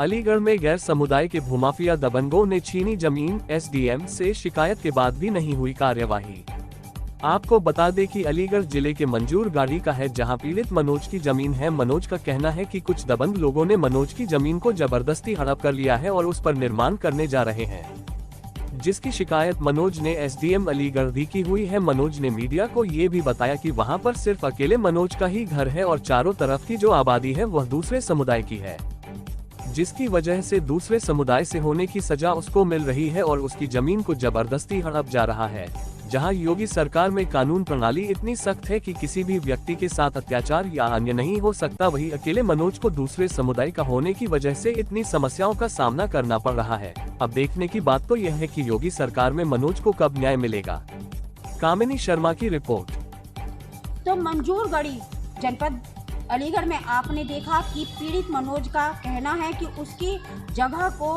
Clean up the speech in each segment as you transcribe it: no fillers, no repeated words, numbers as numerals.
अलीगढ़ में गैर समुदाय के भूमाफिया दबंगों ने छीनी जमीन, एसडीएम से शिकायत के बाद भी नहीं हुई कार्यवाही। आपको बता दें कि अलीगढ़ जिले के मंजूर गाड़ी का है, जहां पीड़ित मनोज की जमीन है। मनोज का कहना है कि कुछ दबंग लोगों ने मनोज की जमीन को जबरदस्ती हड़प कर लिया है और उस पर निर्माण करने जा रहे हैं, जिसकी शिकायत मनोज ने एसडीएम अलीगढ़ भी की हुई है। मनोज ने मीडिया को ये भी बताया कि वहां पर सिर्फ अकेले मनोज का ही घर है और चारों तरफ की जो आबादी है वह दूसरे समुदाय की है, जिसकी वजह से दूसरे समुदाय से होने की सजा उसको मिल रही है और उसकी जमीन को जबरदस्ती हड़प जा रहा है। जहां योगी सरकार में कानून प्रणाली इतनी सख्त है कि किसी भी व्यक्ति के साथ अत्याचार या अन्य नहीं हो सकता, वहीं अकेले मनोज को दूसरे समुदाय का होने की वजह से इतनी समस्याओं का सामना करना पड़ रहा है। अब देखने की बात तो यह है कि योगी सरकार में मनोज को कब न्याय मिलेगा। कामिनी शर्मा की रिपोर्ट। तो मंजूरगढ़ी जनपद अलीगढ़ में आपने देखा कि पीड़ित मनोज का कहना है कि उसकी जगह को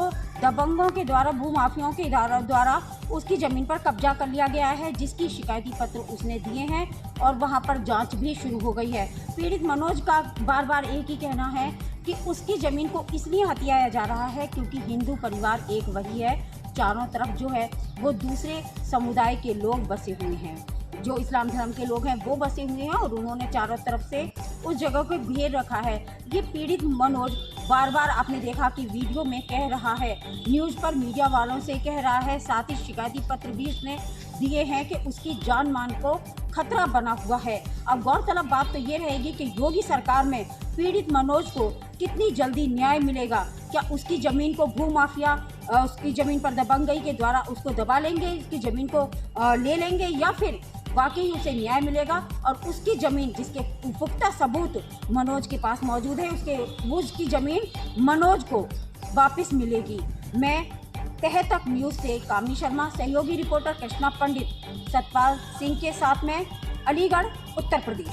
दबंगों के द्वारा, भूमाफियाओं के द्वारा उसकी ज़मीन पर कब्जा कर लिया गया है, जिसकी शिकायती पत्र उसने दिए हैं और वहां पर जांच भी शुरू हो गई है। पीड़ित मनोज का बार बार एक ही कहना है कि उसकी ज़मीन को इसलिए हथियाया जा रहा है क्योंकि हिंदू परिवार एक वही है, चारों तरफ जो है वो दूसरे समुदाय के लोग बसे हुए हैं, जो इस्लाम धर्म के लोग हैं वो बसे हुए हैं और उन्होंने चारों तरफ से उस जगह को घेर रखा है। ये पीड़ित मनोज बार बार आपने देखा कि वीडियो में कह रहा है, न्यूज़ पर मीडिया वालों से कह रहा है, साथ ही शिकायती पत्र भी उसने दिए हैं कि उसकी जान मान को खतरा बना हुआ है। अब गौरतलब बात तो ये रहेगी कि योगी सरकार में पीड़ित मनोज को कितनी जल्दी न्याय मिलेगा। क्या उसकी ज़मीन को भूमाफिया उसकी ज़मीन पर दबंगई के द्वारा उसको दबा लेंगे, उसकी ज़मीन को ले लेंगे, या फिर वाकई उसे न्याय मिलेगा और उसकी ज़मीन जिसके पुख्ता सबूत मनोज के पास मौजूद है, उसकी ज़मीन मनोज को वापस मिलेगी। मैं तह तक न्यूज़ से कामिनी शर्मा, सहयोगी रिपोर्टर कृष्णा पंडित, सतपाल सिंह के साथ में, अलीगढ़, उत्तर प्रदेश।